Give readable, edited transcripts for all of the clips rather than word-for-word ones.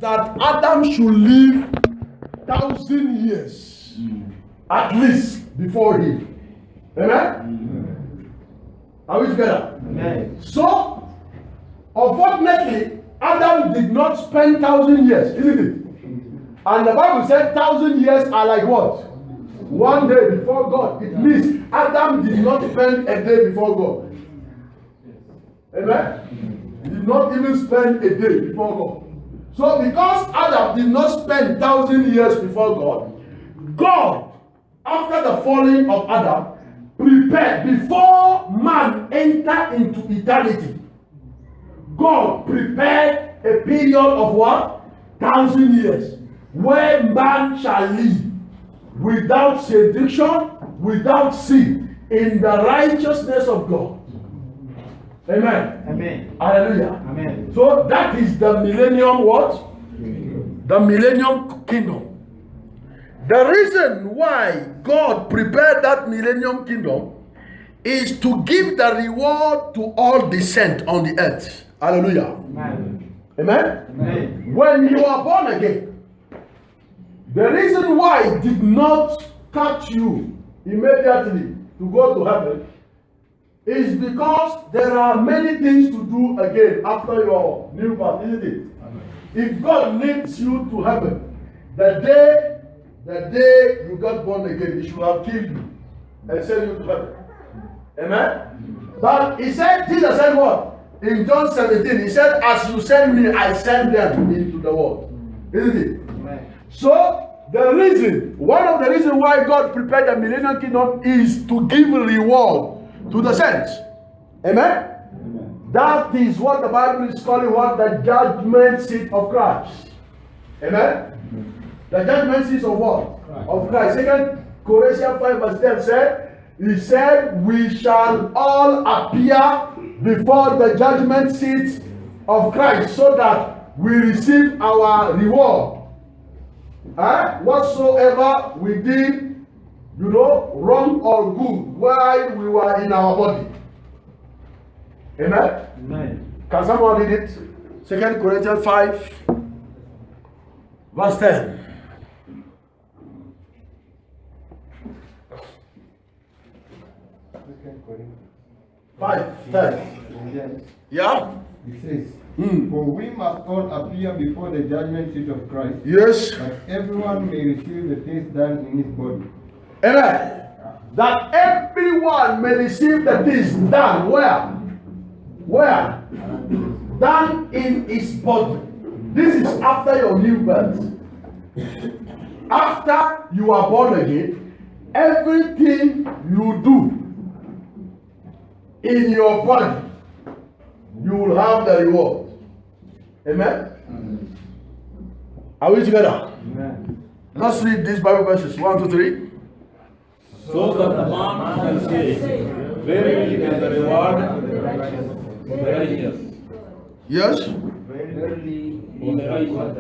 that Adam should live 1,000 years at least before him. Amen? Are we together? Amen. So, unfortunately, Adam did not spend 1,000 years, isn't it? And the Bible said 1,000 years are like what? One day before God. It means Adam did not spend a day before God. Amen? He did not even spend a day before God. So because Adam did not spend 1,000 years before God, God, after the falling of Adam, prepared, before man entered into eternity, God prepared a period of what? 1,000 years, where man shall live without seduction, without sin, in the righteousness of God. Amen. Amen. Hallelujah. Amen. So that is the millennium what? The millennium kingdom. The reason why God prepared that millennium kingdom is to give the reward to all descent on the earth. Hallelujah. Amen. Amen. Amen. When you are born again, the reason why it did not catch you immediately to go to heaven is because there are many things to do again after your new birth, isn't it? If God leads you to heaven, the day you got born again, He should have killed you and sent you to heaven. Amen? But He said, Jesus said what? In John 17, He said, as you send me, I send them into the world. Isn't it? Amen. So, one of the reasons why God prepared the millennium kingdom is to give reward to the saints. Amen? Amen. That is what the Bible is calling what? The judgment seat of Christ. Amen? The judgment seat of what? Of Christ. 2 Corinthians 5 verse 10 said, He said, we shall all appear before the judgment seat of Christ so that we receive our reward. Whatsoever we did, wrong or good, while we were in our body. Amen? Amen. Can someone read it? 2 Corinthians 5, verse 10. Five, 10. Yes. Yeah? It says, for we must all appear before the judgment seat of Christ, Yes. that everyone may receive the things done in his body. Amen. That everyone may receive the things done. Where? Where? Done in his body. This is after your new birth. After you are born again, everything you do in your body, you will have the reward. Amen? Are we together? Amen. Let's read these Bible verses. 1, 2, 3. So that the man can say, verily the reward of the righteous. Yes? Verily, For the he is righteous.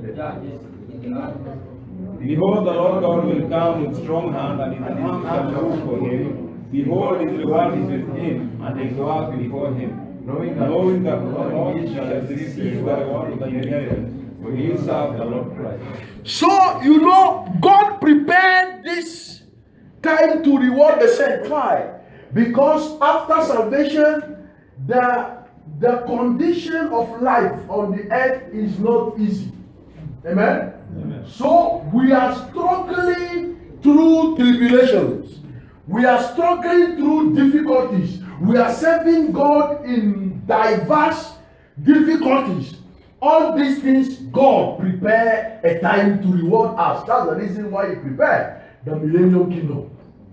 the judge in the Behold, the Lord God will come with strong hand, and his hand shall rule for him. Behold, his reward is with him, and his work before him. Knowing that the Lord shall receive the reward of the inheritance, for he served the Lord Christ. So, God prepared this time to reward the saint. Why? Because after salvation, the condition of life on the earth is not easy. Amen? Amen. So, we are struggling through tribulations. We are struggling through difficulties. We are serving God in diverse difficulties. All these things, God prepared a time to reward us. That's the reason why He prepared the millennium kingdom.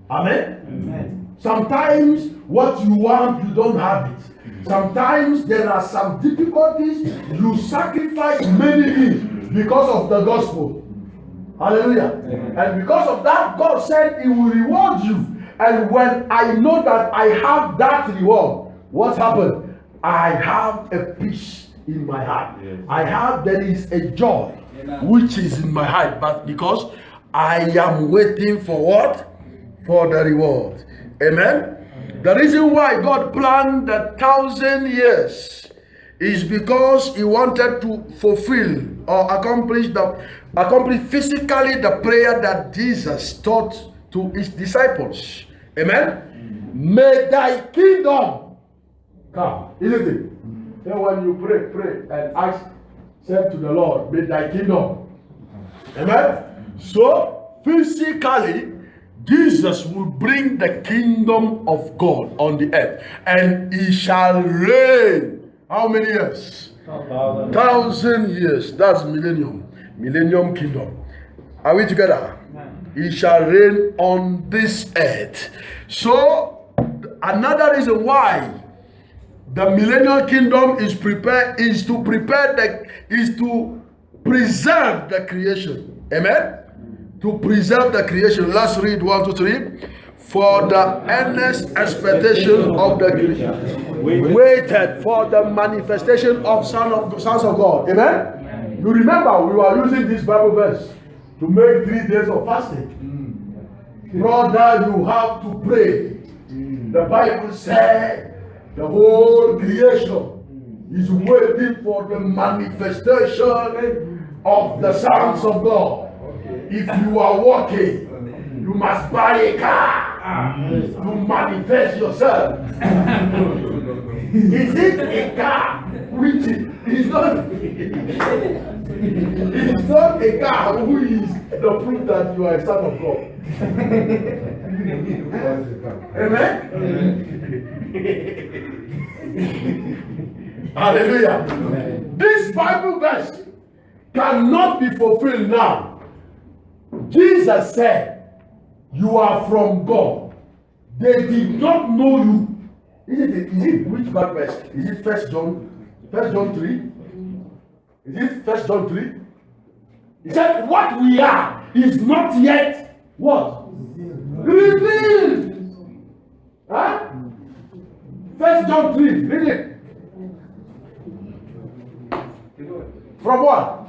Amen? Amen. Sometimes what you want, you don't have it. Sometimes there are some difficulties. You sacrifice many things because of the gospel. Hallelujah. Amen. And because of that, God said He will reward you. And when I know that I have that reward, what happened? I have a peace in my heart. Yes. There is a joy which is in my heart, but because I am waiting for what? For the reward. Amen? The reason why God planned the 1,000 years is because he wanted to fulfill or accomplish physically the prayer that Jesus taught to his disciples. Amen. May thy kingdom come, isn't it? Then when you pray and ask, say to the Lord, may thy kingdom. Amen. So physically, Jesus will bring the kingdom of God on the earth, and he shall reign. How many years? 1,000 years. That's millennium kingdom. Are we together? He shall reign on this earth. So another reason why the millennial kingdom is prepared is to preserve the creation. Amen. To preserve the creation. Let's read 1, 2, 3. For the earnest expectation of the creation waited for the manifestation of sons of God. Amen. You remember we were using this Bible verse to make 3 days of fasting. Brother, you have to pray. The Bible said the whole creation is waiting for the manifestation of the sons of God. If you are walking, you must buy a car to manifest yourself. Is it a car which is not? It's not a car who is the proof that you are a son of God. Amen. Hallelujah. This Bible verse cannot be fulfilled now. Jesus said, you are from God. They did not know you. Is it which Bible verse? Is it 1 John 3? Is it 1 John 3? He said, what we are is not yet what? Revealed. Huh? 1 John 3. Read it. From what?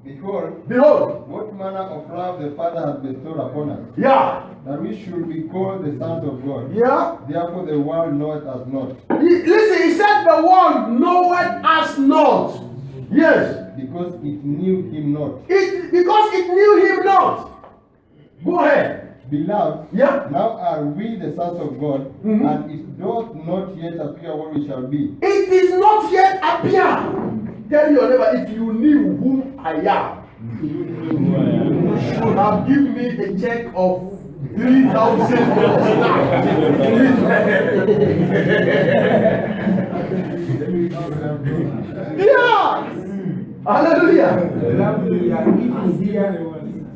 Behold, what manner of love the Father has bestowed upon us, yeah, that we should be called the sons of God. Yeah. Therefore the world knoweth us not. Listen, he said the world knoweth us not. Yes. Because it knew him not. Because it knew him not. Go ahead. Beloved, yeah, now are we the sons of God, and it doth not yet appear what we shall be. It is not yet appear. Tell your neighbor, if you knew who I am, you should have given me a check of 3,000. Yeah. Hallelujah.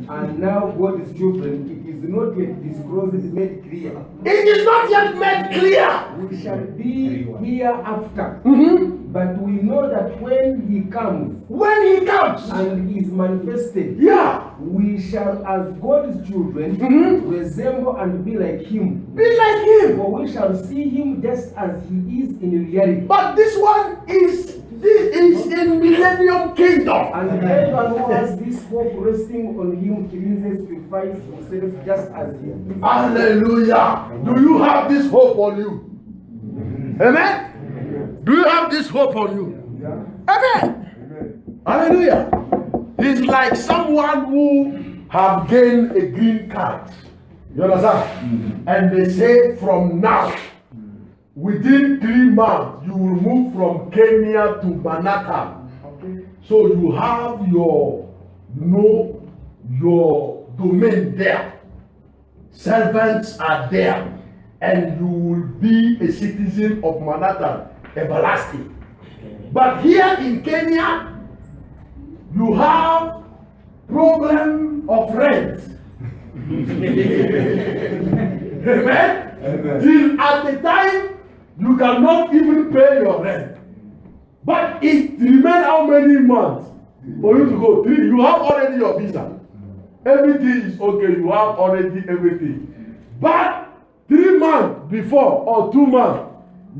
And now God's children, it is not yet disclosed, made clear. It is not yet made clear. We shall be hereafter. But we know that when he comes and is manifested, yeah, we shall, as God's children, resemble and be like him. Be like him. For we shall see him just as he is in reality. But this is in millennium kingdom. And everyone who has this hope resting on him cleanses, purifies himself just as he is. Hallelujah. Do you have this hope on you? Amen? Do you have this hope on you? Yeah. Amen. Hallelujah. It's like someone who have gained a green card. You understand? And they say from now, within 3 months, you will move from Kenya to Manhattan. Okay. So you have your domain there. Servants are there. And you will be a citizen of Manhattan, everlasting. But here in Kenya, you have problem of rent. Amen? Till at the time, you cannot even pay your rent. But it remains how many months for you to go? 3. You have already your visa. Everything is okay. You have already everything. But 3 months before or 2 months,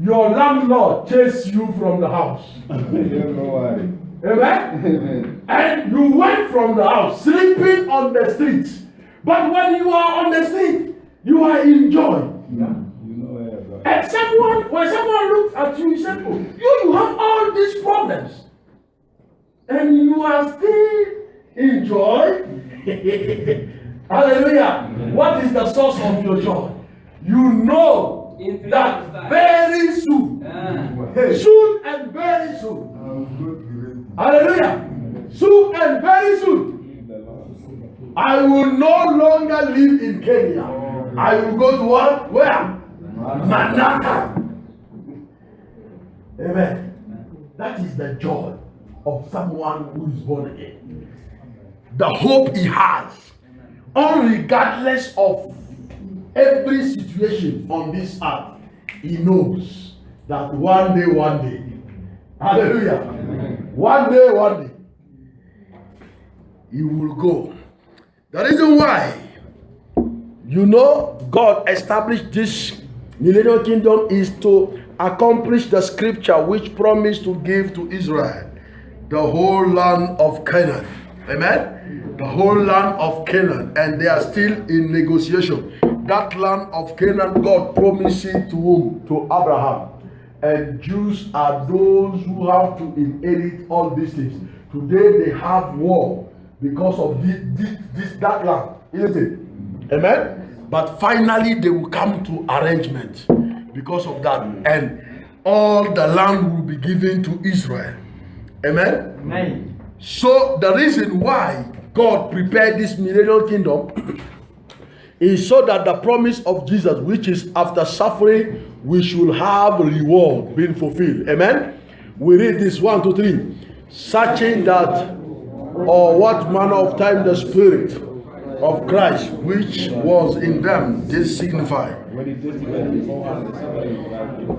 your landlord chased you from the house. Amen? Amen. And you went from the house, sleeping on the streets. But when you are on the street, you are in joy. You know where And when someone looks at you, he said, oh, you have all these problems, and you are still in joy. Hallelujah. What is the source of your joy? You know that very soon, soon and very soon. Hallelujah. Soon and very soon, I will no longer live in Kenya. I will go to what? Where? Manaka. Amen. That is the joy of someone who is born again. The hope he has, regardless of every situation on this earth, he knows that one day, hallelujah, one day, he will go. The reason why, God established this millennial kingdom is to accomplish the scripture which promised to give to Israel the whole land of Canaan. Amen? The whole land of Canaan. And they are still in negotiation. That land of Canaan, God promised it to whom? To Abraham. And Jews are those who have to inherit all these things. Today they have war because of that land, isn't it? Amen? But finally they will come to arrangement because of that. And all the land will be given to Israel. Amen? Amen. So the reason why God prepared this millennial kingdom is so that the promise of Jesus, which is after suffering, we should have reward being fulfilled. Amen? We read this 1, 2, 3. Searching that, or what manner of time the Spirit of Christ which was in them did signify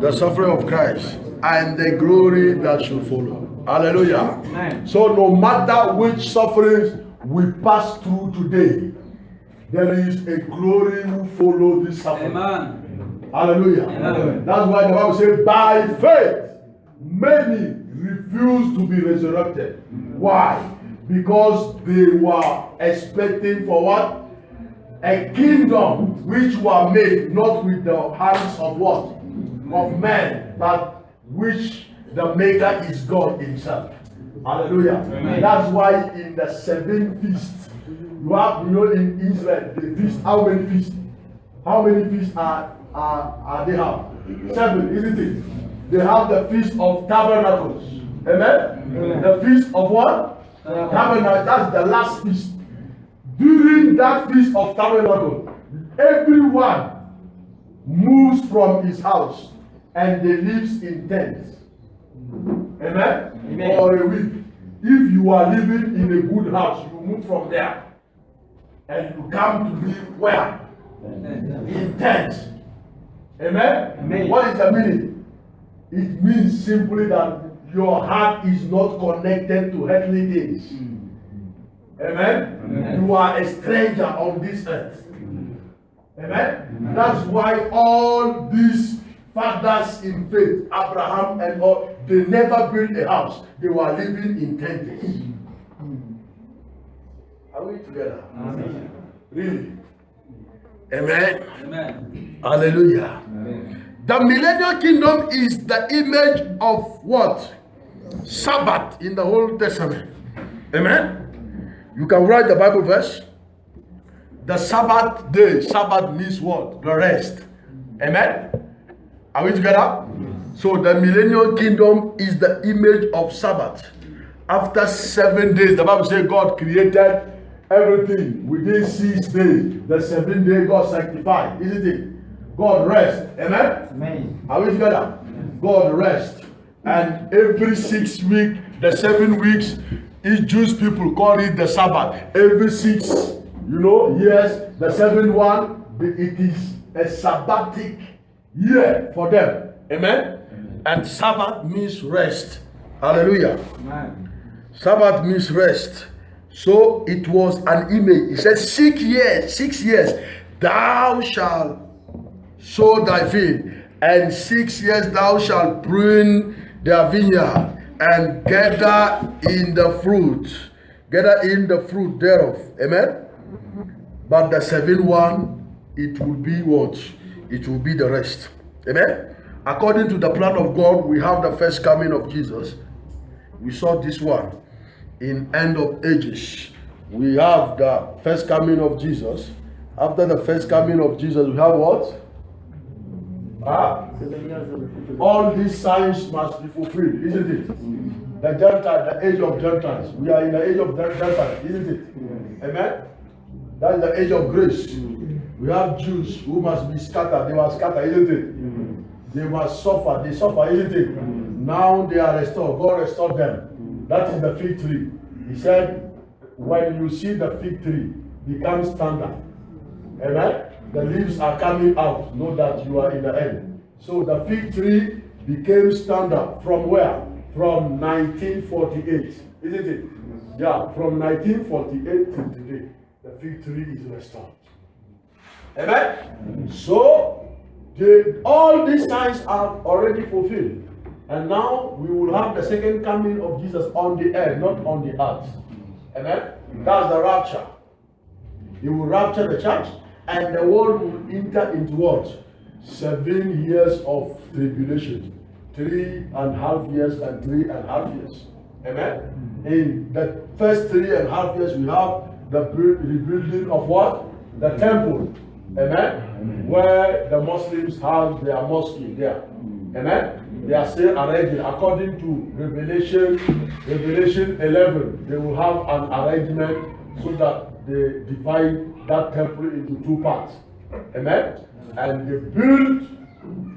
the suffering of Christ and the glory that should follow. Hallelujah. Amen. So no matter which sufferings we pass through today, there is a glory who follow this suffering. Amen. Hallelujah. Amen. That's why the Bible says, by faith many refused to be resurrected. Why? Because they were expecting for what? A kingdom which were made not with the hands of what? Of men, but which the maker is God himself. Hallelujah. Amen. That's why in the 7 feasts, you have, in Israel, they feast, how many feasts? How many feasts are they have? 7, isn't it? They have the Feast of Tabernacles. Amen? Amen. The Feast of what? Tabernacle, that's the last feast. During that Feast of Tabernacle, everyone moves from his house and they live in tents. Amen? Amen? For a week. If you are living in a good house, you move from there and you come to live where? In tents. Amen? Amen? What is the meaning? It means simply that your heart is not connected to earthly things. Amen? Amen? You are a stranger on this earth. Amen? Amen? That's why all these fathers in faith, Abraham and all, they never built a house. They were living in tents. Are we together? Amen. Really? Amen? Amen. Hallelujah. Amen. The millennial kingdom is the image of what? Sabbath in the Old Testament. Amen? You can write the Bible verse. The Sabbath day. Sabbath means what? The rest. Amen? Are we together? So the millennial kingdom is the image of Sabbath. After 7 days, the Bible says God created everything within 6 days. The 7th day God sanctified, isn't it? God rest. Amen? Amen. Are we together? God rest. And every 6 weeks, the 7 weeks, each Jewish people call it the Sabbath. Every 6, years, the 7th one, it is a Sabbatic year for them. Amen? Amen. And Sabbath means rest. Hallelujah. Amen. Sabbath means rest. So it was an image. It says 6 years, thou shalt sow thy field, and 6 years thou shalt prune the vineyard, and gather in the fruit thereof. Amen? But the 7th one, it will be what? It will be the rest. Amen. According to the plan of God, we have the first coming of Jesus. We saw this one in end of ages. We have the first coming of Jesus. After the first coming of Jesus, we have what? All these signs must be fulfilled, isn't it? The Gentile, the age of Gentiles. We are in the age of Gentiles, isn't it? Amen. That is the age of grace. We have Jews who must be scattered. They were scattered, isn't it? They must suffer. They suffer, isn't it? Now they are restored. God restored them. That is the fig tree. He said, when you see the fig tree become standard, amen, the leaves are coming out. Know that you are in the end. So the fig tree became standard from where? From 1948, isn't it? Yeah, from 1948 to today, the fig tree is restored. Amen? So, all these signs are already fulfilled. And now we will have the second coming of Jesus on the earth, not on the earth. Amen? That's the rapture. He will rapture the church, and the world will enter into what? 7 years of tribulation. 3.5 years and 3.5 years. Amen? In the first 3.5 years, we have the rebuilding of what? The temple. Amen? Where the Muslims have their mosque there. Amen? They are still arranging according to Revelation 11. They will have an arrangement so that they divide that temple into 2 parts. Amen? And they build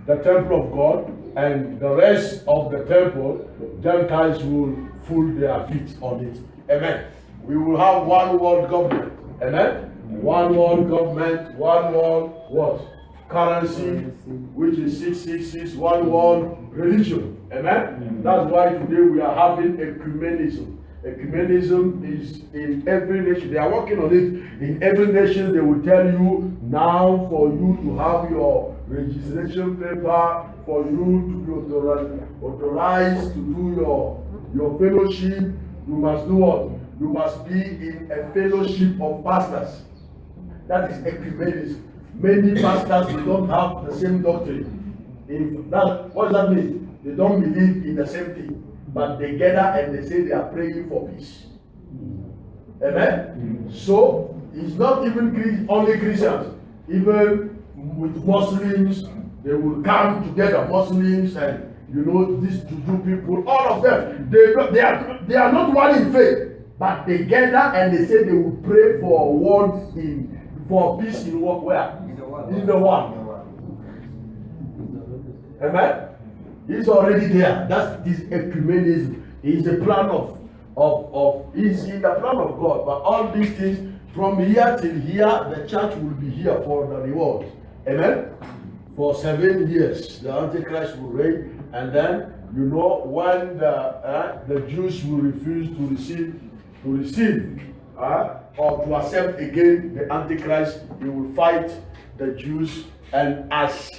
the temple of God, and the rest of the temple, Gentiles will fool their feet on it. Amen? We will have one world government. Amen? One world government, one world what? Currency, which is 666, one world religion. Amen? That's why today we are having ecumenism. Ecumenism is in every nation. They are working on it. In every nation, they will tell you now for you to have your registration paper, for you to be authorized to do your fellowship, you must do what? You must be in a fellowship of pastors. That is ecumenism. Many pastors don't have the same doctrine. What does that mean? They don't believe in the same thing, but they gather and they say they are praying for peace. Amen? So, it's not even only Christians. Even with Muslims, they will come together, Muslims and these Juju people, all of them, they are not one in faith, but they gather and they say they will pray for for peace in what? Where? In the world. Amen? It's already there. That's this ecumenism. It's the plan it's in the plan of God. But all these things, from here till here, the church will be here for the reward. Amen? For 7 years, the Antichrist will reign, and then when the Jews will refuse to receive or to accept again the Antichrist, he will fight the Jews, and as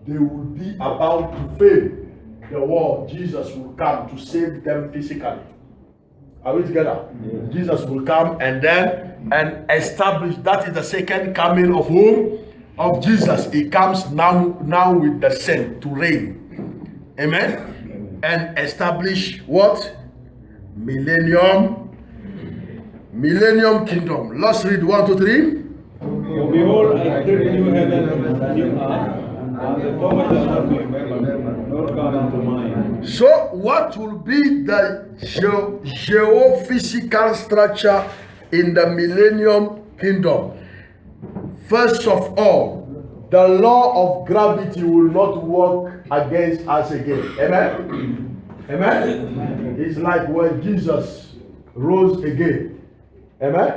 they will be about to fail the war, Jesus will come to save them physically. Are we together? Yeah. Jesus will come and establish. That is the second coming of whom? Of Jesus. He comes now with the saint to reign. Amen? And establish what? Millennium kingdom. Let's read 1, 2, 3. For behold, I create new heaven and new earth, and the former shall not be remembered, nor come unto mind. So, what will be the geophysical structure in the millennium kingdom? First of all, the law of gravity will not work against us again. Amen? Amen? It's like when Jesus rose again. Amen?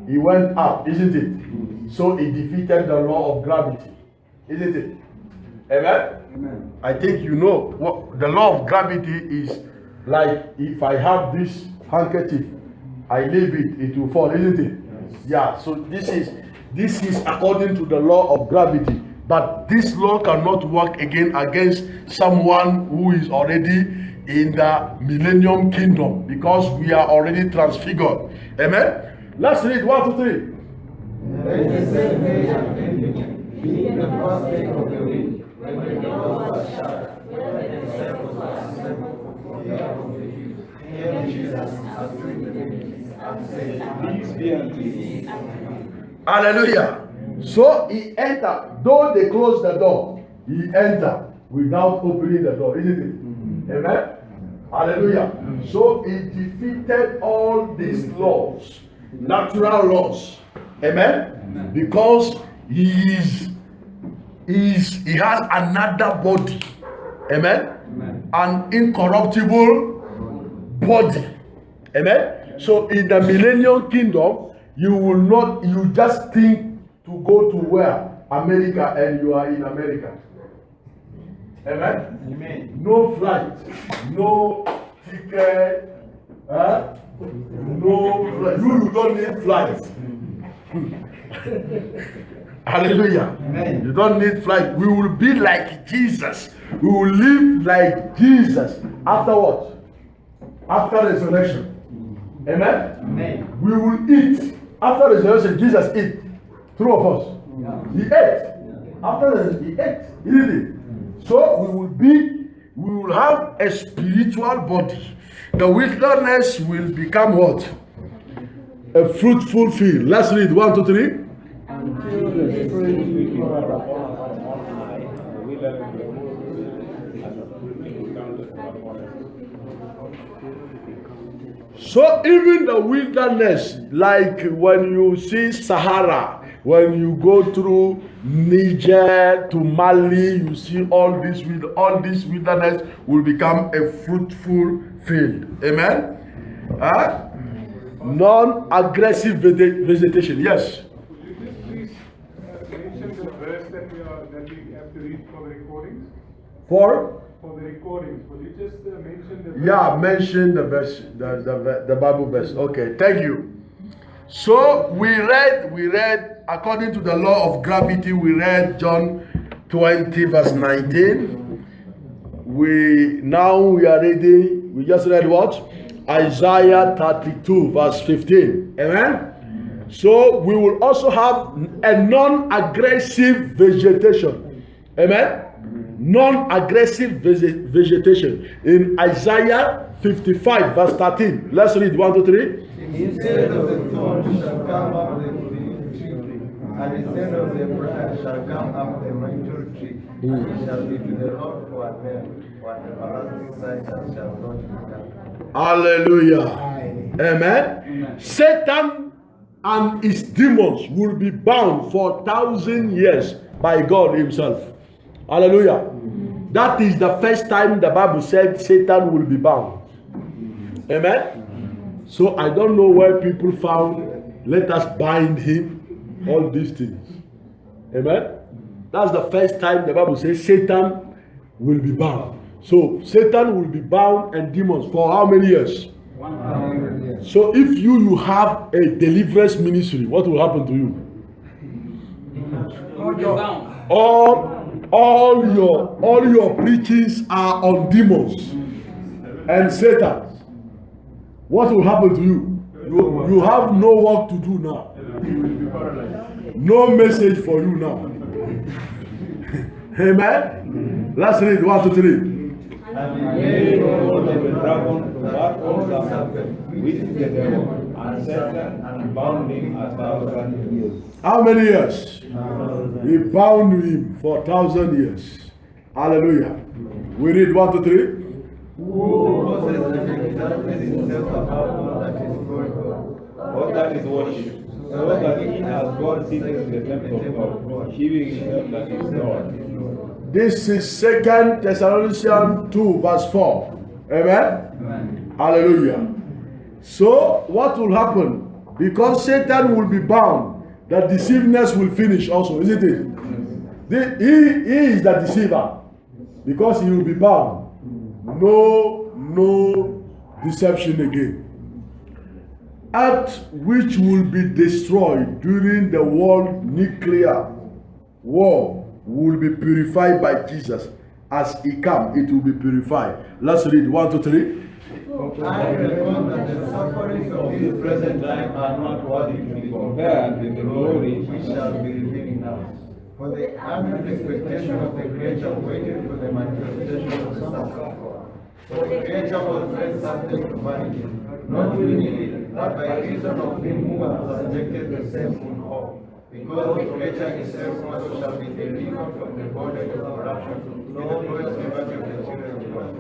He went up, isn't it? So he defeated the law of gravity, isn't it? Amen? Amen. I think what the law of gravity is like. If I have this handkerchief, I leave it, it will fall, isn't it? Yes. Yeah, so this is according to the law of gravity. But this law cannot work again against someone who is already in the millennium kingdom, because we are already transfigured. Amen? Let's read 1, 2, 3. Being the first day of the week, when the door was shut, when the disciples were assembled for fear of the Jews, came Jesus and stood within and said, Peace be unto you. Hallelujah. So he entered, though they closed the door, he entered without opening the door, isn't it? Amen. Hallelujah. So he defeated all these laws, natural laws. Amen. Because he has another body. Amen. An incorruptible body. Amen. So in the millennium kingdom, you just think to go to where? America, and you are in America. Amen. Amen. No flight, no ticket, no flight. You don't need flight. Hallelujah. Amen. You don't need flight. We will be like Jesus. We will live like Jesus. After what? After resurrection. Amen. Amen. We will eat. After resurrection, Jesus ate. Two of us. He ate. After resurrection, he ate. Isn't it? So we will have a spiritual body. The wilderness will become what? A fruitful field. Let's read 1, 2, 3. Until the spring So even the wilderness, like when you see Sahara, when you go through Niger to Mali, you see all this wilderness will become a fruitful field. Amen. Non-aggressive vegetation. Yes. Could you please mention the verse that we have to read for the recordings? For the recordings, could you just mention the verse? yeah, mention the verse, the Bible verse. Okay, thank you. So we read according to the law of gravity. We read John 20 verse 19. We are reading. We just read what? Isaiah 32 verse 15. Amen. So we will also have a non-aggressive vegetation. Amen. Non-aggressive vegetation in Isaiah 55 verse 13. Let's read 1, 2, 3. Instead of the thorn shall come up the fig tree, and instead of the briar shall come up the myrtle tree. It shall be to the Lord for a name, for an everlasting sign that shall not be done. Hallelujah. Amen. Satan and his demons will be bound for 1,000 years by God himself. Hallelujah. That is the first time the Bible said Satan will be bound. Amen. So I don't know where people found, let us bind him, all these things. Amen. That's the first time the Bible says Satan will be bound. So Satan will be bound and demons for how many years? 100 years. So if you have a deliverance ministry, what will happen to you? All your preachings are on demons and Satan. What will happen to you? You have no work to do now. No message for you now. Amen. Let's read 1, 2, 3. And he laid hold of the dragon, that old serpent, which is the devil, and Satan, and bound him 1,000 years. How many years? He bound him for 1,000 years. Hallelujah. We read 1, 2, 3. Moses exalted himself above all that is called God. All that is worship, so that he has God seated in the temple of God, shewing himself that he is Lord. This is 2 Thessalonians 2 verse 4. Amen? Hallelujah. So what will happen? Because Satan will be bound, the deceiveness will finish also, isn't it? He is the deceiver. Because he will be bound. No deception again. Earth which will be destroyed during the world nuclear war will be purified by Jesus. As he comes, it will be purified. Let's read 1, 2, 3. I reckon that the sufferings of this present time are not worthy to be compared with the glory which shall be revealed in us. For the earnest expectation of the creature waited for the manifestation of the sons of God. For the creature was made subject to vanity, not willingly, but by reason of him who has subjected the same in hope. Because the creature itself also shall be delivered from the body of corruption to the glorious liberty of the children of God.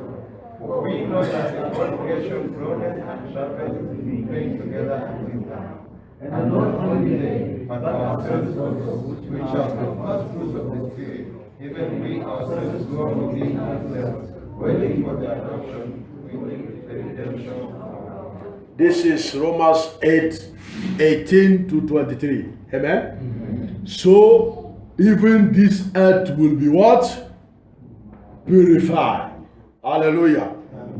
For we know that the whole creation groaneth and travaileth, praying together until now. And not only they, but ourselves also, which are the first fruits of the Spirit, even we ourselves groan within ourselves, waiting for the adoption, waiting the redemption of our life. This is Romans 8:18 to 23. Amen? So, even this earth will be what? Purified. Hallelujah.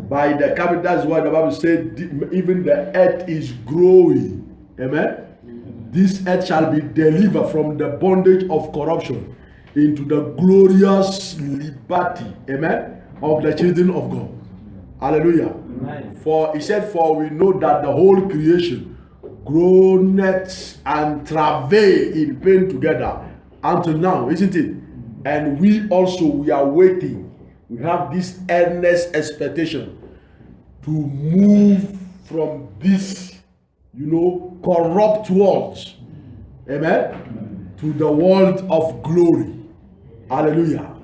By the coming, that's why the Bible said, even the earth is growing. Amen? This earth shall be delivered from the bondage of corruption into the glorious liberty, amen, of the children of God. Hallelujah. Amen. For he said, for we know that the whole creation groaneth and travail in pain together until now, isn't it? And we also, we are waiting. We have this earnest expectation to move from this, corrupt world, amen, to the world of glory. Hallelujah.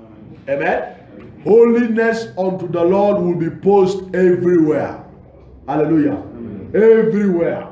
Amen. Holiness unto the Lord will be posted everywhere. Hallelujah. Everywhere.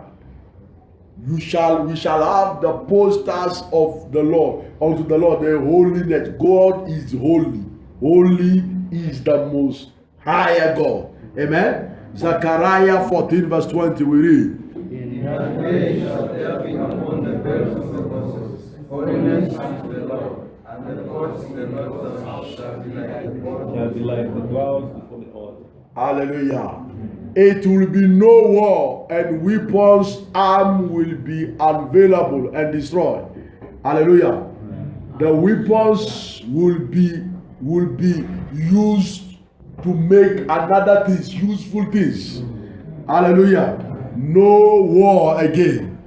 We shall have the posters of the Lord, unto the Lord, the holiness. God is holy. Holy is the most higher God. Amen. Zechariah 14 verse 20 we read. In that day shall there be upon the beds of the horses, holiness unto the Lord, and the courts of the Lord's house shall be like the dwells before the altar. Hallelujah. It will be no war, and weapons armed will be unavailable and destroyed. Hallelujah. The weapons will be used to make another things, useful things. Hallelujah. No war again.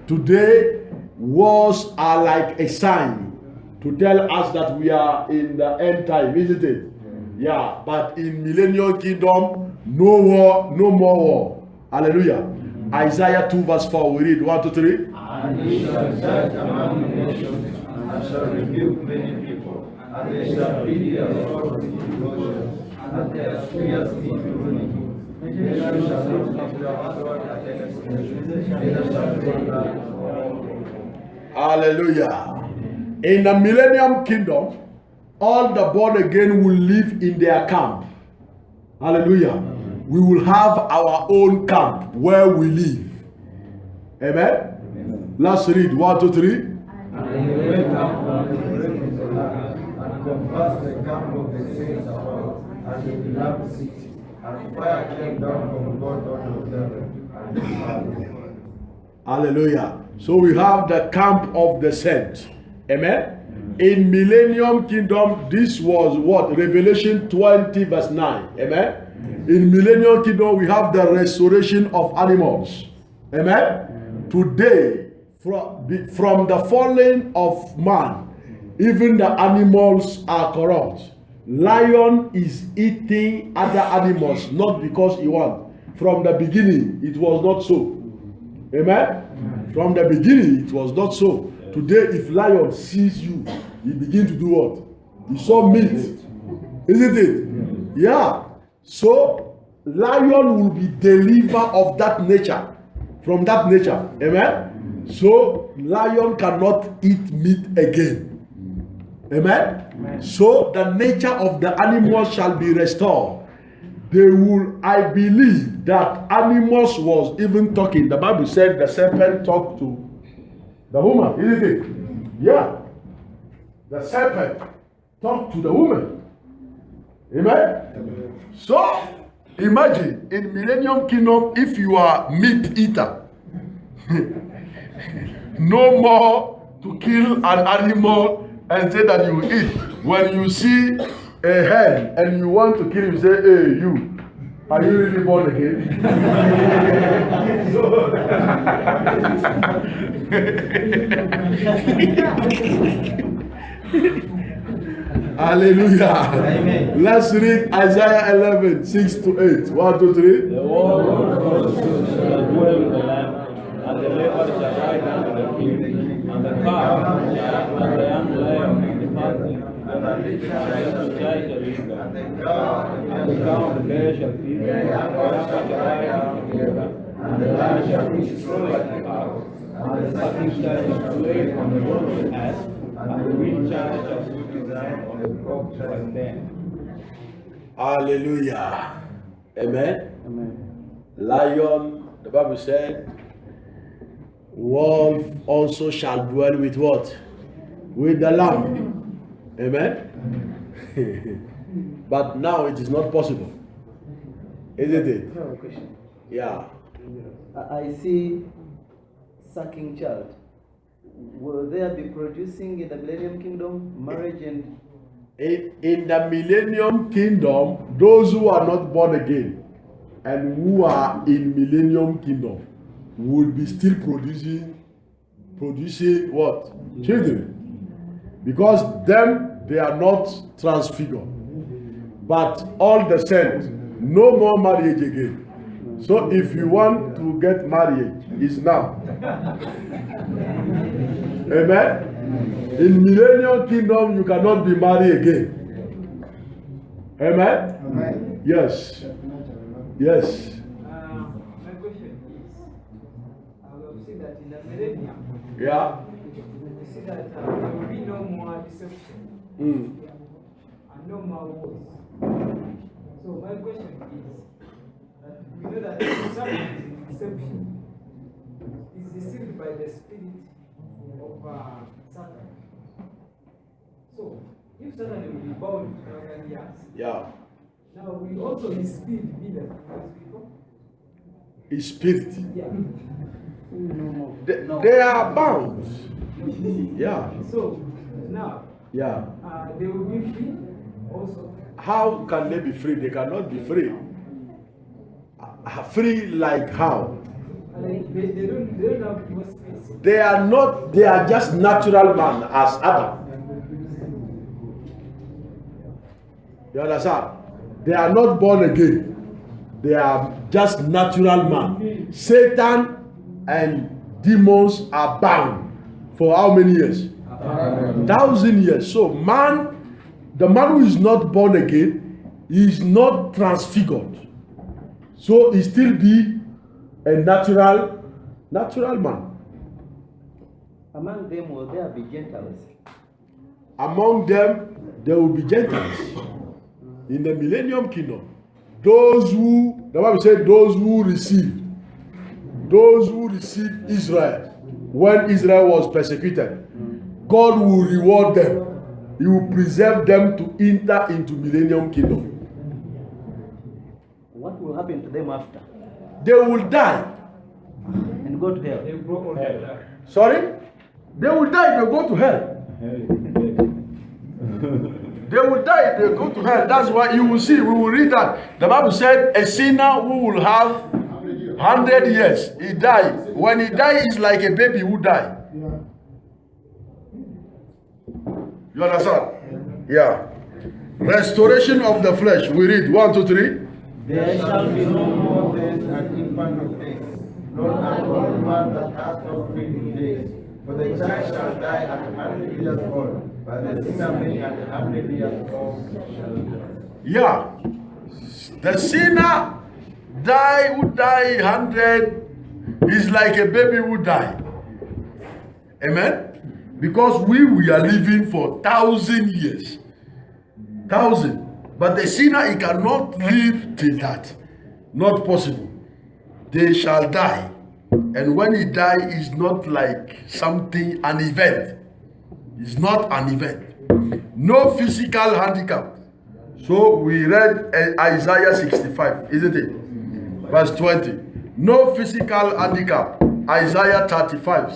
Today, wars are like a sign to tell us that we are in the end time, isn't it? Yeah, but in millennial kingdom, no war, no more war. Hallelujah. Isaiah 2 verse 4, we read 1, 2, 3. And he shall judge among the nations, and shall rebuke many people, and they shall be their sword in devotion, and their spears in unity. Nation shall not lift their sword against nation, neither shall they lie. Hallelujah. In the millennium kingdom, all the born again will live in their camp. Hallelujah. We will have our own camp where we live. Amen. Let's read 1, 2, 3. And he went up on the break of the land, and compassed the camp of the saints about, and the beloved city. And fire came down from God out of heaven, and devoured. Hallelujah. So we have the camp of the saints. Amen. In millennium kingdom, this was what? Revelation 20 verse 9. Amen. In millennium kingdom, we have the restoration of animals. Amen. Today, from the falling of man, even the animals are corrupt. Lion is eating other animals, not because he wants. From the beginning, it was not so. Amen. From the beginning, it was not so. Today, if lion sees you, he begins to do what? He saw meat. Isn't it? Yeah. So, lion will be delivered of that nature. From that nature. Amen. So, lion cannot eat meat again. Amen. So, the nature of the animals shall be restored. They will, I believe that animals was even talking. The Bible said the serpent talked to the woman, isn't it? Yeah. The serpent talked to the woman. Amen? So, imagine in millennium kingdom, if you are meat eater, no more to kill an animal and say that you eat. When you see a hen and you want to kill him, say, hey, you, are you really born again? Hallelujah. Amen. Let's read Isaiah 11, 6 to 8. 1, 2, 3. The wall of God shall dwell with the lamb, and the leopard shall lie down with the king, and the calf and the young lion and the fatling, and the little child shall lead them. And the cow and the bear shall feed them, and the lamb shall lie down together, and the lamb shall be strong like the cow, and the suckling child shall lay on the rod of the ass, and the weaned child shall put his hand on the cock and then. Hallelujah. Amen. Lion, the Bible said, wolf also shall dwell with what? With the lamb. Amen. But now it is not possible. Isn't it? I have a question. Yeah. I see sucking child. Will there be producing in the Millennium Kingdom marriage and In the millennium kingdom, those who are not born again and who are in millennium kingdom will be still producing what? Children. Because them, they are not transfigured. But all the saints, no more marriage again. So if you want to get married, it's now. Amen. In millennium kingdom, you cannot be married again. Amen. Amen. Yes. Yes. My question is, I will see that in the millennium, Yeah. we see that there will be no more deception Mm. and no more wars. So my question is, that we know that some deception is deceived by the spirit of Satan. So if Satan will be bound for 1,000 years, Yeah. now we also his spirit be the people. His spirit. Yeah. They are bound. Yeah. So now Yeah. they will be free also. How can they be free? They cannot be free. Free like how? Like they don't have more space. They are not, they are just natural man as Adam. You understand? They are not born again. They are just natural man. Satan and demons are bound for how many years? 1,000 years. So man, the man who is not born again, he is not transfigured. So he still be a natural man. among them will there be Gentiles? Among them, there will be Gentiles in the millennium kingdom. Those who, the Bible said, those who received Israel when Israel was persecuted, God will reward them. He will preserve them to enter into millennium kingdom. What will happen to them after? They will die. And go to hell? Sorry? They will die, they go to hell. They will die, they go to hell. That's why you will see, we will read that. The Bible said a sinner who will have 100 years, he died. When he died, it's like a baby who died. You understand? Yeah. Restoration of the flesh. We read 1, 2, 3. There shall be no more days an infant of days, nor an old man that hath no feeding days. For the child shall die at 100 years old, but the sinner being at 100 years old shall die. Yeah. The sinner who die 100 is like a baby who died. Amen? Because we are living for 1,000 years. 1,000. But the sinner, he cannot live till that. Not possible. They shall die. And when he die, it's not like something, an event. It's not an event. No physical handicap. So we read Isaiah 65, isn't it? Verse 20. No physical handicap. Isaiah 35,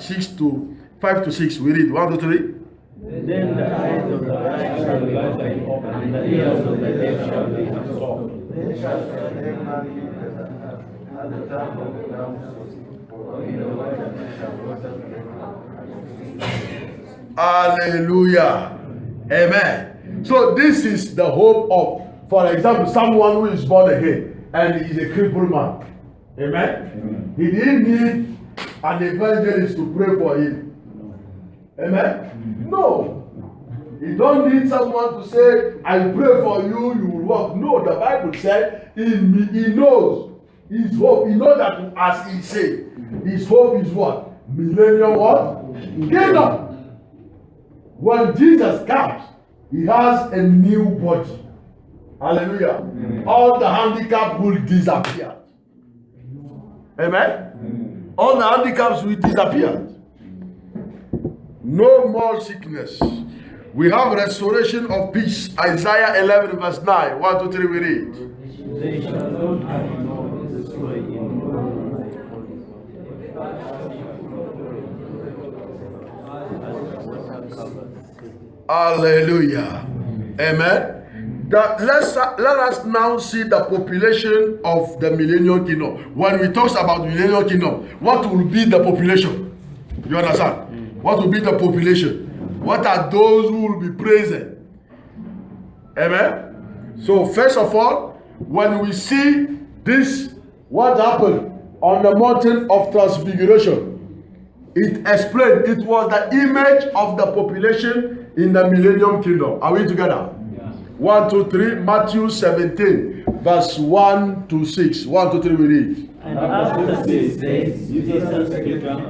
5 to 6. We read 1 to 3. Then the eyes of the blind shall be opened, and the ears of the deaf shall be unstopped. They shall set them married at the time of the council, for in the wilderness shall waters. Hallelujah. Amen. So this is the hope of, for example, someone who is born again and is a crippled man. Amen? He didn't need an evangelist to pray for him. Amen? No. You don't need someone to say, I pray for you, you will walk. No, the Bible said he knows his hope. He knows that as he said, his hope is what? Millennium what? Kingdom. When Jesus comes, he has a new body. Hallelujah. All the handicap will disappear. Amen? All the handicaps will disappear. No more sickness. We have restoration of peace. Isaiah 11 verse 9. 1, 2, 3 we read. They shall not have nor destroy in Hallelujah. Amen. Let us now see the population of the millennial kingdom. When we talk about the millennial kingdom, what will be the population? You understand? What will be the population? What are those who will be present? Amen. So first of all, when we see this, what happened on the mountain of transfiguration, it explained it was the image of the population in the millennium kingdom. Are we together? Yeah. 1, 2, 3. Matthew 17 verse 1 to 6. 1, 2, 3 we read. And after 6 days, Jesus came down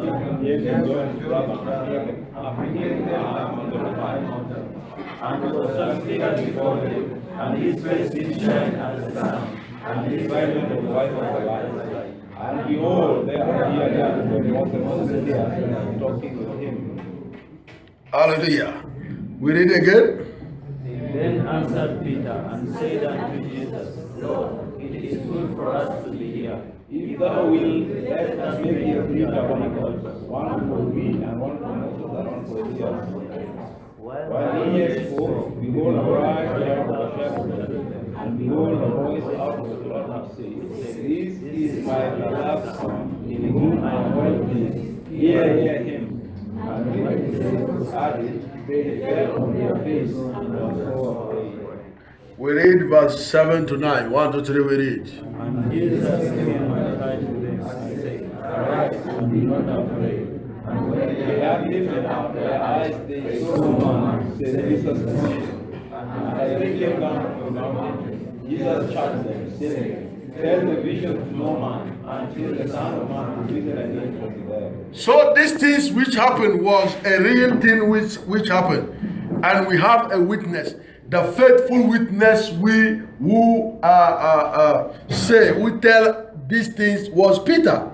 and was transfigured before them, and his face did shine as the sun, and his raiment was white as the light. And behold, there appeared Moses there talking with him. Hallelujah. We read again. Then answered Peter and said unto Jesus, Lord, it is good for us to be here. If thou wilt, let us make here 3 tabernacles, one for me, and one for Moses, and one for Elias. While he yet spoke, behold, a bride came of the shepherd, and behold, a voice out of the Lord said, This is my beloved Son, in whom I am well pleased. Hear him. And when he was added, they fell on their face and were so afraid. We read verse 7 to 9. 1, 2, 3 we read. And Jesus came and cried to them and said, Arise and be not afraid. And when They had lifted up their eyes, they saw no man, said Jesus the Christ. And as they came down from the mountain, Jesus charged them, saying, Tell the vision to no man, until the Son of Man is risen again from the dead. So these things which happened was a real thing which happened. And we have a witness. The faithful witness we tell these things was Peter.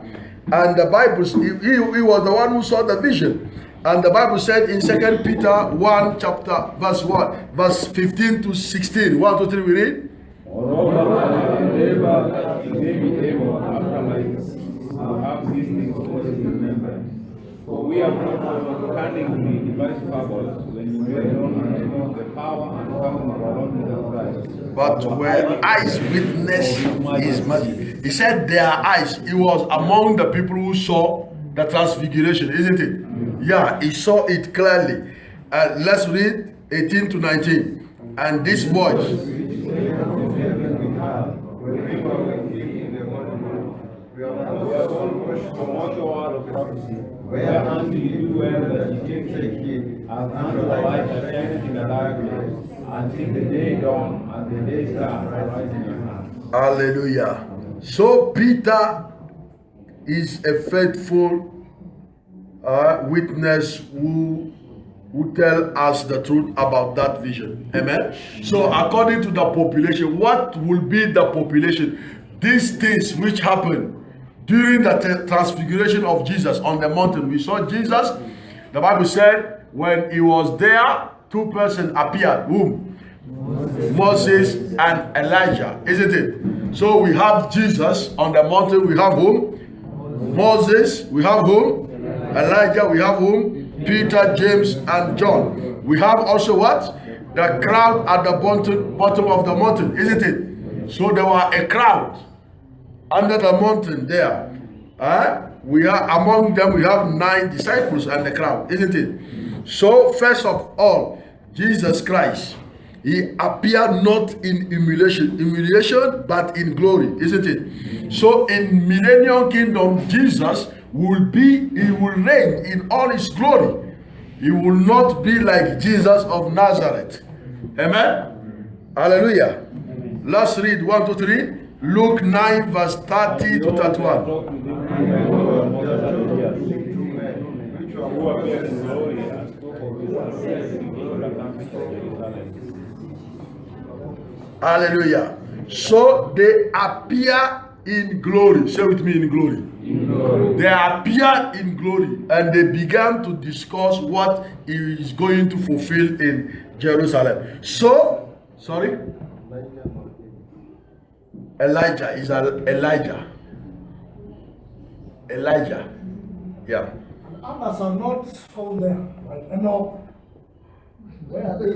And the Bible, he was the one who saw the vision. And the Bible said in 2 Peter 1 chapter verse 1, verse 15 to 16. 1, 2, 3 we read. Moreover, labor that you may be able after my to have these things always remembered. For we are not cunningly devised fables when you made known unto the power and coming of our Lord Jesus Christ. But where eyes witness his mercy. He said their eyes. He was among the people who saw the transfiguration, isn't it? Yeah, he saw it clearly. Let's read 18 to 19. And this voice. Whereunto you do well that you take heed, as unto the light that shineth in the darkness, until the day dawn and the day star arise in your hands. Hallelujah. So Peter is a faithful witness who tell us the truth about that vision. Amen. So according to the population, what will be the population? These things which happened during the transfiguration of Jesus on the mountain. We saw Jesus. The Bible said when he was there, 2 persons appeared. Whom? Moses and Elijah. Isn't it? So we have Jesus on the mountain. We have whom? Moses. We have whom? Elijah. We have whom? Peter, James, and John. We have also what? The crowd at the bottom of the mountain. Isn't it? So there were a crowd under the mountain there. We are among them. We have 9 disciples and the crowd, isn't it? So first of all, Jesus Christ he appeared not in humiliation, but in glory, isn't it? So in millennium kingdom, Jesus he will reign in all his glory. He will not be like Jesus of Nazareth. Amen? Hallelujah. Let's read 1, 2, 3. Luke 9 verse 30 to 31. Who appeared in glory and spoke of his ascension in glory accomplished at Jerusalem. Hallelujah. So they appear in glory. Say with me, in glory. In glory. They appear in glory, and they began to discuss what he is going to fulfill in Jerusalem. So, sorry? Elijah is Elijah. Elijah. Yeah. Others are not found there. Like Enoch. Where are they?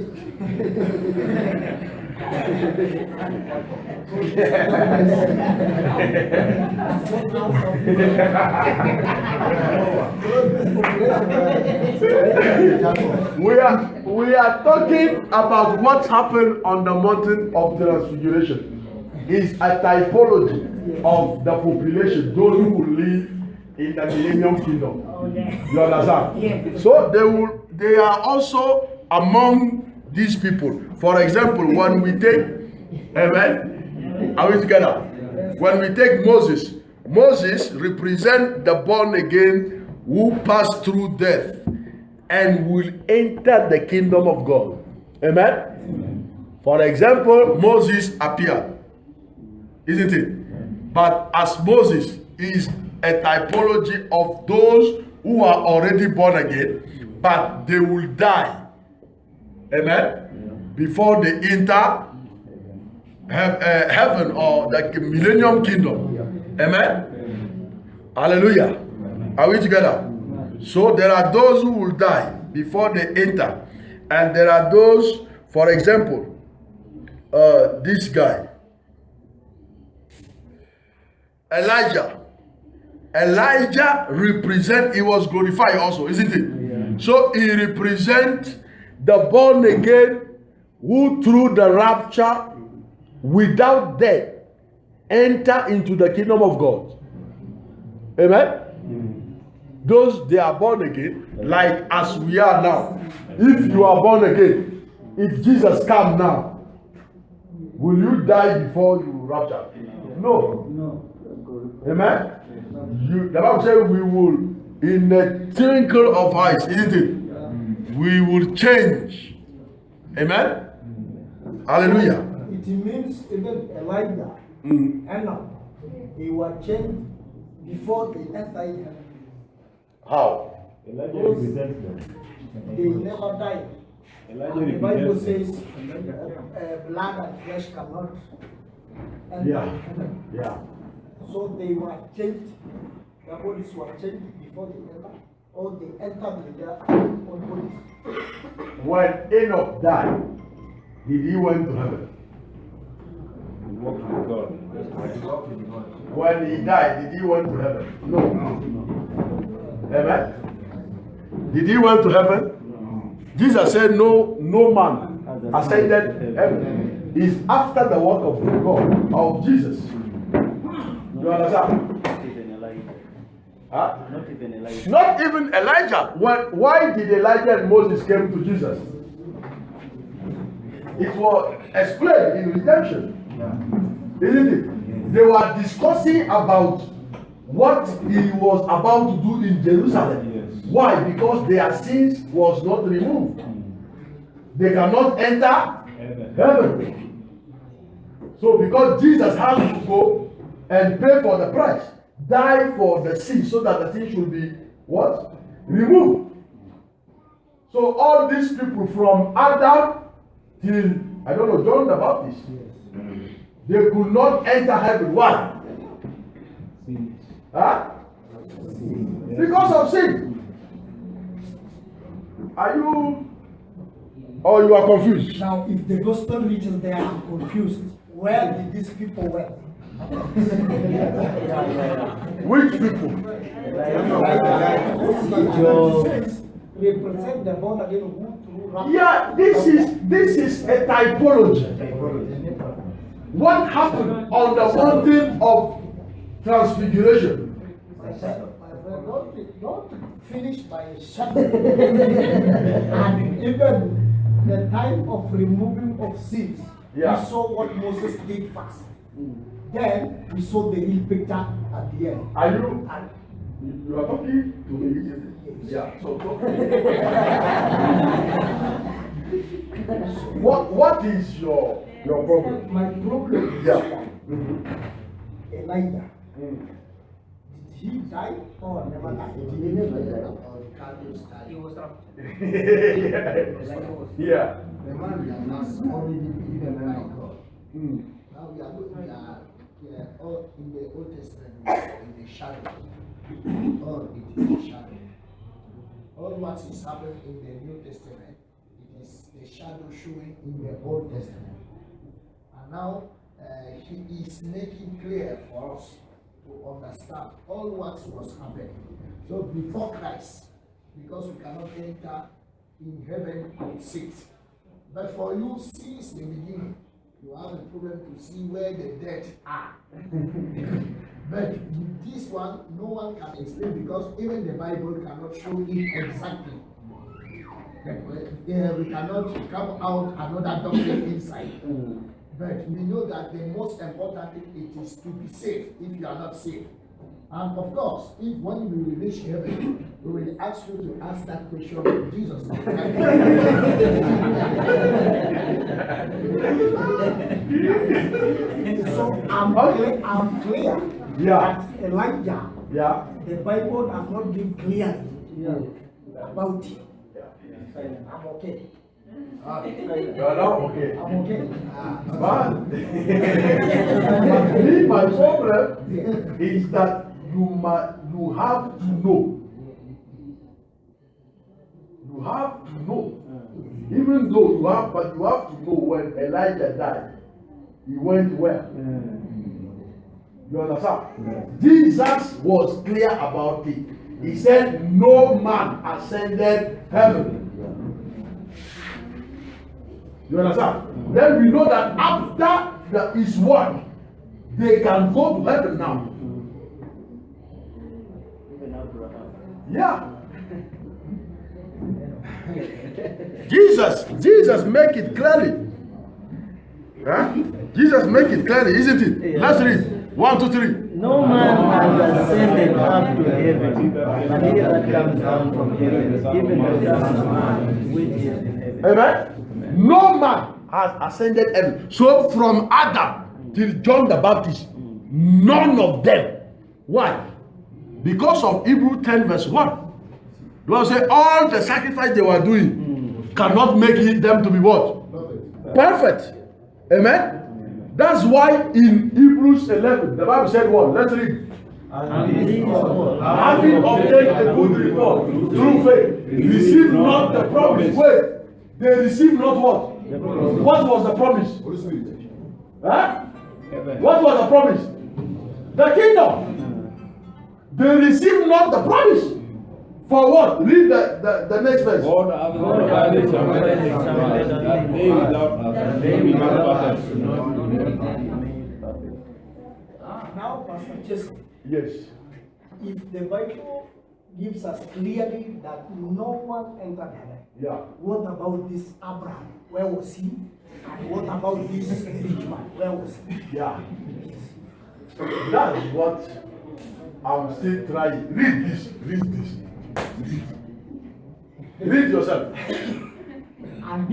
We are talking about what happened on the mountain of Transfiguration. Is a typology of the population, those who will live in the millennium kingdom. You understand? Yeah. So they are also among these people. For example, when we take, amen, are we together? When we take Moses, Moses represents the born again who passed through death and will enter the kingdom of God. Amen? For example, Moses appeared, isn't it? But as Moses is a typology of those who are already born again, but they will die. Amen? Before they enter heaven or the millennium kingdom. Amen? Hallelujah. Are we together? So there are those who will die before they enter. And there are those, for example, this guy. Elijah represent, he was glorified also, isn't it? Yeah. So he represents the born again who through the rapture without death enter into the kingdom of God. Amen? Those they are born again, like as we are now. If you are born again, if Jesus come now, will you die before you rapture? No. Amen? The Bible says we will, in a twinkle of eyes, isn't it? We will change. Amen? Hallelujah. It means even Elijah and they were changed before they entered heaven. How? Elijah represents them. They never died. Elijah And the Bible represents says blood and flesh cannot enter heaven. Yeah. So they were changed, their bodies were changed before they entered, or they entered with their own bodies. When Enoch died, did he went to heaven? He walked with God. When he died, did he went to heaven? No. Amen? Did he went to heaven? Jesus said no man ascended heaven. It's after the work of God, of Jesus. You understand? Not even Elijah. Huh? Not even Elijah. Not even Elijah. Why did Elijah and Moses came to Jesus? It was explained in redemption. Isn't it? They were discussing about what he was about to do in Jerusalem. Yes. Why? Because their sins was not removed. They cannot enter heaven. So because Jesus had to go and pay for the price, die for the sin, so that the sin should be what? Removed. So all these people from Adam till, I don't know, John the Baptist, they could not enter heaven. Why? Huh? Because of sin. Are you, or you are confused? Now, if the gospel reaches there and confused, where did these people went? Which people? represent the born again who through rapture. Yeah, this is a typology. What happened on the mountain of transfiguration? My friend, don't finish by shadow. And even the time of removing of sins, Yeah. we saw what Moses did first. Then we saw the real picture at the end. Are you? And You are talking to me. Yeah. So talk. What is your problem? my problem is Yeah. that Elijah, did he die or never died? He never died. He was raptured. Yeah. The man that has already been given by God. Mm. Now we are all in the Old Testament, in the shadow. All it is the shadow. All what is happening in the New Testament, it is the shadow showing in the Old Testament. And now he is making clear for us to understand all what was happening. So before Christ, because we cannot enter in heaven with sins. But for you, since the beginning, you have a problem to see where the dead are. But this one, no one can explain because even the Bible cannot show it exactly. We cannot come out another doctrine inside. But we know that the most important thing it is to be safe if you are not safe. And of course, if when we will reach heaven, we will ask you to ask that question of Jesus. So I'm clear Yeah. that Elijah, Yeah. the Bible does not give clearly about it. I'm okay. You are now okay. I'm okay. But me, my problem is that you have to know. You have to know. Even though but you have to know when Elijah died, he went where? You understand? Jesus was clear about it. He said, no man ascended heaven. You understand? Then we know that after his work, they can go to heaven now. Yeah. Jesus make it clearly. Huh? Jesus make it clearly, isn't it? Let's read. 1, 2, 3. No man has ascended up to heaven, but he that comes down from heaven, even the Son of Man, which is in heaven. Amen. No man has ascended heaven. So from Adam till John the Baptist, none of them. Why? Because of Hebrews 10 verse 1. The Lord said all the sacrifice they were doing cannot make them to be what? Perfect. Amen. That's why in Hebrews 11 the Bible said what? Let's read. Having obtained a good report through faith, receive not the promise. Wait, they received not what? What was the promise? Holy Spirit. Huh? What was the promise? The kingdom. They received not the promise. For what? Read the next verse. God having provided some that they without us, they without us should not be made perfect. Now, Pastor Jesse, Yes. if the Bible gives us clearly that no one entered heaven, Yeah. what about this Abraham? Where was he? And what about this rich man? Where was he? Yeah. That's what I'm still trying. Read this. Read this. Read yourself. And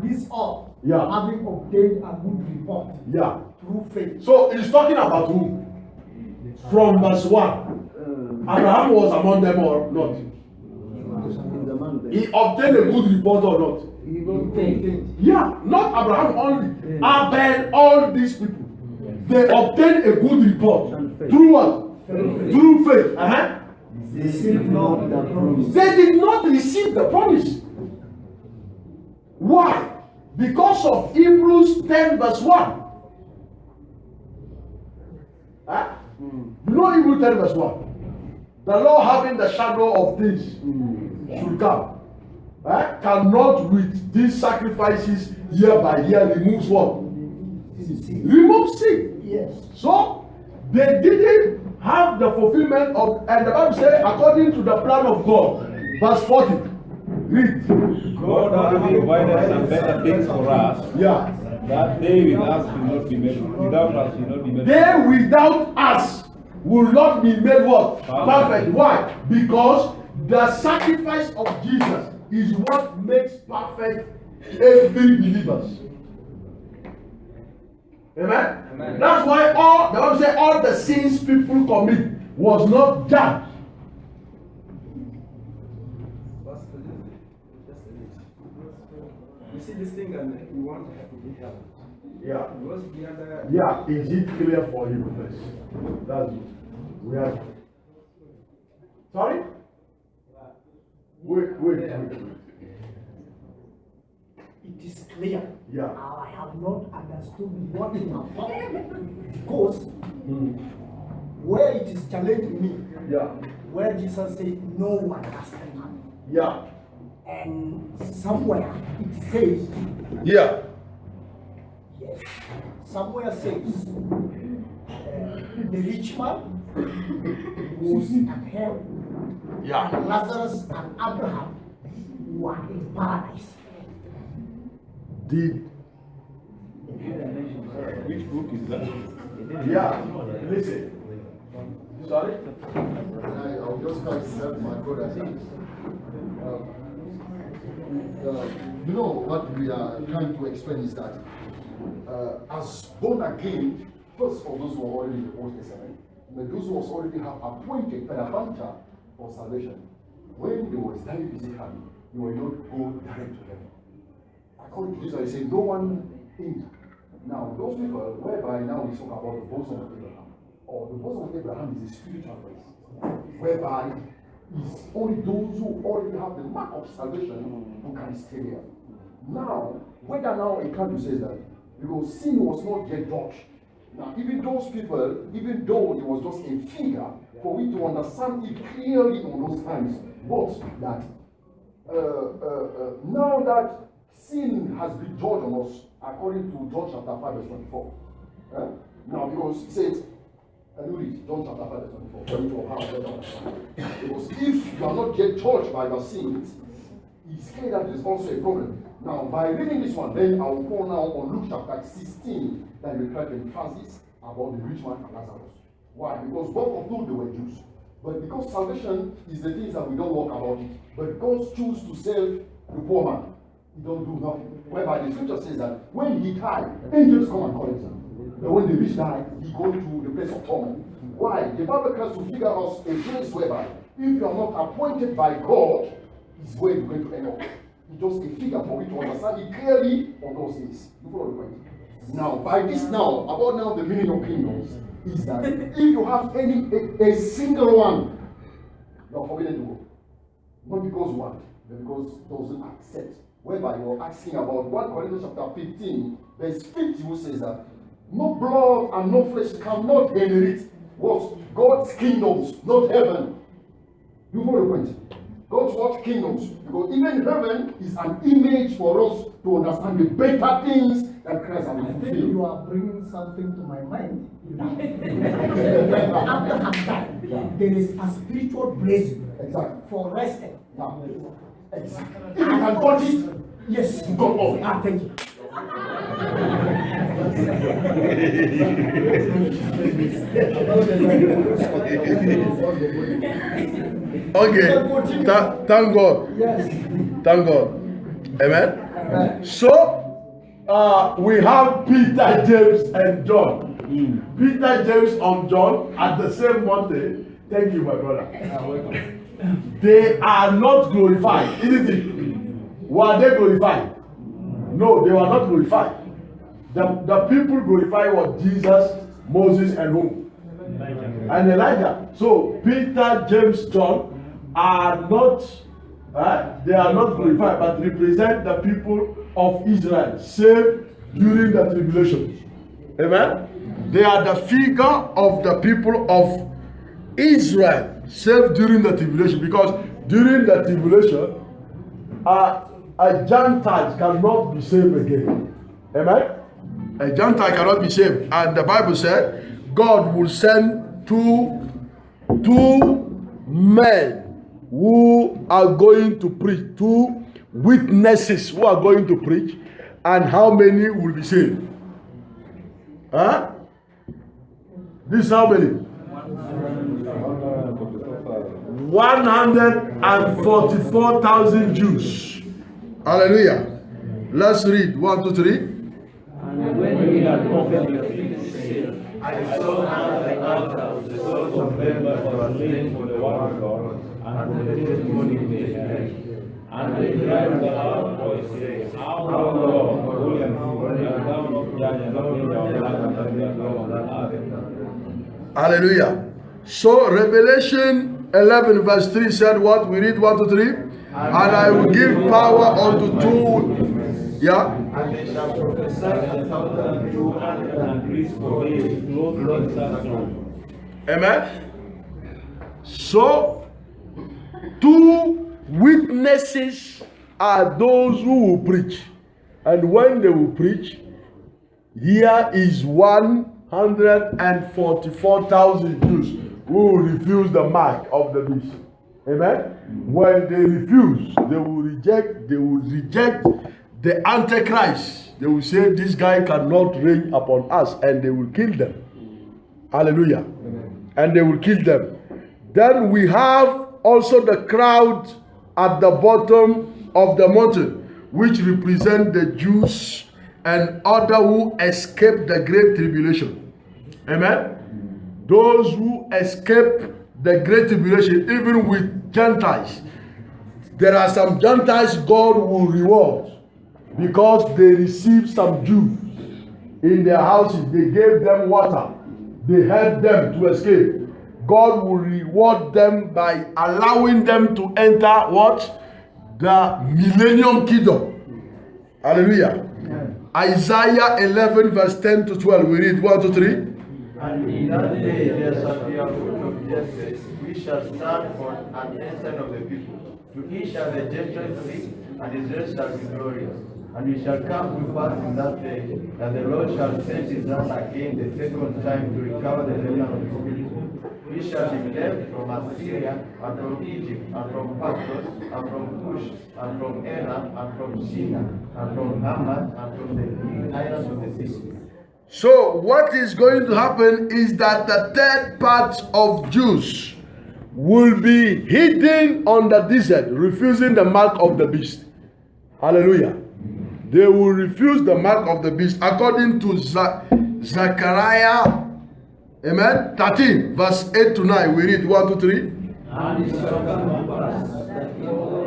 this all, Yeah. having obtained a good report Yeah. through faith. So he's talking about who? From verse 1. Abraham was among them or not? He obtained a good report or not? Yeah, not Abraham only. Abel, all these people. They obtained a good report. Through what? Through faith. They received not the promise. They did not receive the promise. Why? Because of Hebrews 10 verse 1. Huh? You know Hebrews 10 verse 1? The Lord having the shadow of things should come, cannot with these sacrifices year by year removes what? Remove sin. Yes. So they didn't have the fulfillment of, and the Bible says, according to the plan of God. Verse 40. Read. God already provided some better things for us. Yeah. That they with us will not be made, without us will not be made. They without us will not be made what? Perfect. Why? Because the sacrifice of Jesus is what makes perfect every believer. Amen? Amen. That's why all the Bible says all the sins people commit was not judged. You see this thing and you want to have to be helped. Yeah. Because the other. Yeah, is it clear for you first? That's it. We have. Sorry? Wait. It is clear. Yeah. I have not understood what you have done. Because where it is challenging me, Yeah. where Jesus said, no one has entered. Yeah. And somewhere it says, Yeah. yes, somewhere says, the rich man was at hell. Yeah. And Lazarus and Abraham were in paradise. Did. Which book is that? Yeah. Listen. Sorry? I'll just accept my brother. You know what we are trying to explain is that as born again, first for those who are already in the Old Testament, but those who was already have appointed an hunter for salvation, when they was dying physically, they will not go direct to heaven. According to Jesus, he said, no one in. Now, those people, whereby now we talk about the bosom of Abraham, or the bosom of Abraham is a spiritual place, whereby it's only those who already have the mark of salvation who can stay there. Now, whether now a country says that, because sin was not yet judged. Now, even those people, even though it was just a figure, for we to understand it clearly in those times, but that now that sin has been judged on us, according to John chapter 5 verse 24. Now, because it says, read John chapter 5 verse 24, for you to have better understanding. Because if you are not yet judged by your sins, it's clear that there is also a problem. Now, by reading this one, then I will go now on Luke chapter 16, that will try to emphasize about the rich man and Lazarus. Why? Because both of them they were Jews. But because salvation is the things that we don't talk about it, but God chooses to save the poor man. He don't do nothing. Whereby the scripture says that when he died, angels come and collect him. But when the rich died, he go to the place of torment. Why? The Bible tries to figure out a place whereby if you are not appointed by God, is where you're going to end up. It's just a figure for you to understand it clearly on those things. You follow the point? Now, by this now, about now the meaning of kingdoms is that if you have a single one, you are forbidden to go. Not because one, but because doesn't accept. Whereby you are asking about 1 Corinthians chapter 15, verse 50, who says that no blood and no flesh cannot inherit what? God's kingdoms, not heaven. You follow the point? God's what? Kingdoms. Because even heaven is an image for us to understand the better things that Christ has I think fulfilled. you are bringing something to my mind. Abraham died. There is a spiritual place for resting. Now, exactly. If you can touch it, Yes, go up. Thank you. Okay. Thank God. Yes. Thank God. Amen. So we have Peter, James, and John. Peter, James, and John at the same mountain. Thank you, my brother. They are not glorified, isn't it? Were they glorified? No, they were not glorified. The people glorify what? Jesus, Moses, and whom? And Elijah. So Peter, James, John are not they are not glorified, but represent the people of Israel saved during the tribulation. Amen. They are the figure of the people of Israel saved during the tribulation, because during the tribulation, a Gentile cannot be saved again. Amen? A Gentile cannot be saved. And the Bible said God will send two men who are going to preach, two witnesses who are going to preach, and how many will be saved? Huh? This is how many? 144,000 Jews. Hallelujah. Let's read 1, 2, 3. And when he had opened the fifth seal, I saw under the altar the souls of them that were slain for the word of God and for the testimony they had. And they cried with a loud voice, saying, Our Lord, holy and true, and thou not judge and avenge our blood and avenge our earth. Hallelujah. So Revelation 11 verse 3 said what? We read 1, 2, 3. And I will give power unto two. Yeah. And they shall prophesy 1,203 for days, clothed in sackcloth. Amen. So, two witnesses are those who will preach. And when they will preach, here is 144,000 Jews who will refuse the mark of the beast. Amen. When they refuse, they will reject the Antichrist. They will say this guy cannot reign upon us, and they will kill them. Hallelujah. Amen. And they will kill them. Then we have also the crowd at the bottom of the mountain, which represent the Jews and other who escape the great tribulation. Amen. Those who escape the great tribulation, even with Gentiles. There are some Gentiles God will reward because they received some Jews in their houses. They gave them water. They helped them to escape. God will reward them by allowing them to enter what? The millennium kingdom. Hallelujah. Isaiah 11 verse 10 to 12. We read 1, 2, 3. And in that day there shall be a root of Jesse, which shall stand for an ensign of the people. To each shall the Gentiles seek, and his rest shall be glorious. And it shall come to pass in that day that the Lord shall send his hand again the second time to recover the remnant of his people. He shall be left from Assyria, and from Egypt, and from Pathros, and from Cush, and from Elam, and from Shinar, and from Hamath, and from the islands of the sea. So what is going to happen is that the third part of Jews will be hidden on the desert, refusing the mark of the beast. Hallelujah. They will refuse the mark of the beast according to Zechariah, amen, 13 verse 8 to 9. We read 1, 2, 3. and it shall come to pass that in all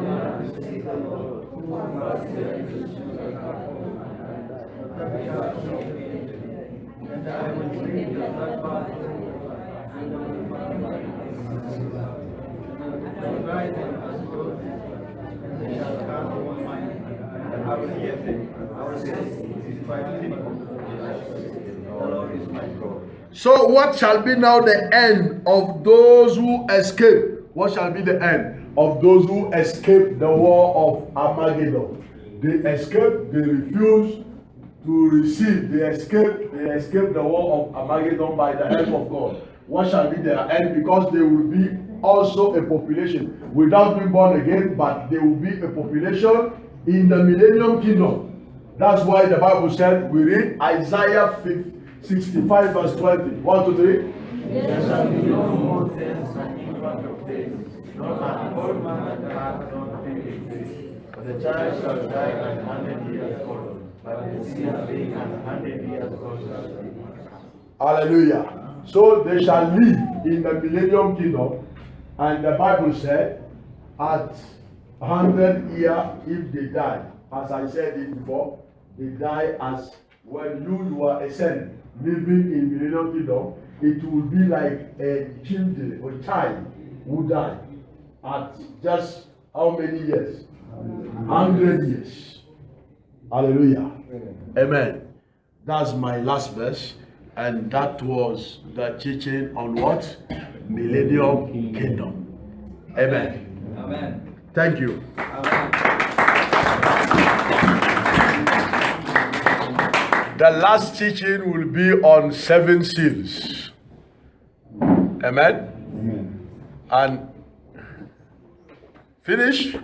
And I will bring the third part and divide them as clothes, and they shall come on mine, and I will give them. I will say, this is my people. The Lord is my God. So what shall be now the end of those who escape? What shall be the end of those who escape the war of Armageddon? They escape, they refuse to receive, they escape the war of Armageddon by the help of God. What shall be their end? Because they will be also a population without being born again, but they will be a population in the millennium kingdom. That's why the Bible said, we read Isaiah 65 verse 20. 1, 2, 3. There shall be no more tents and infant of days, nor an old man that hath not filled his days. For the child shall die 100 years old, but the seed being 100 years old shall live. Hallelujah. So they shall live in the millennium kingdom, and the Bible said, at 100 years if they die, as I said it before, they die as when you are a son living in millennium kingdom. It will be like a child who died at just how many years? 100 years. Hallelujah. Amen. That's my last verse, and that was the teaching on what? millennium kingdom. Amen. Amen. Thank you. Amen. The last teaching will be on 7 seals. Amen. Amen. And finish.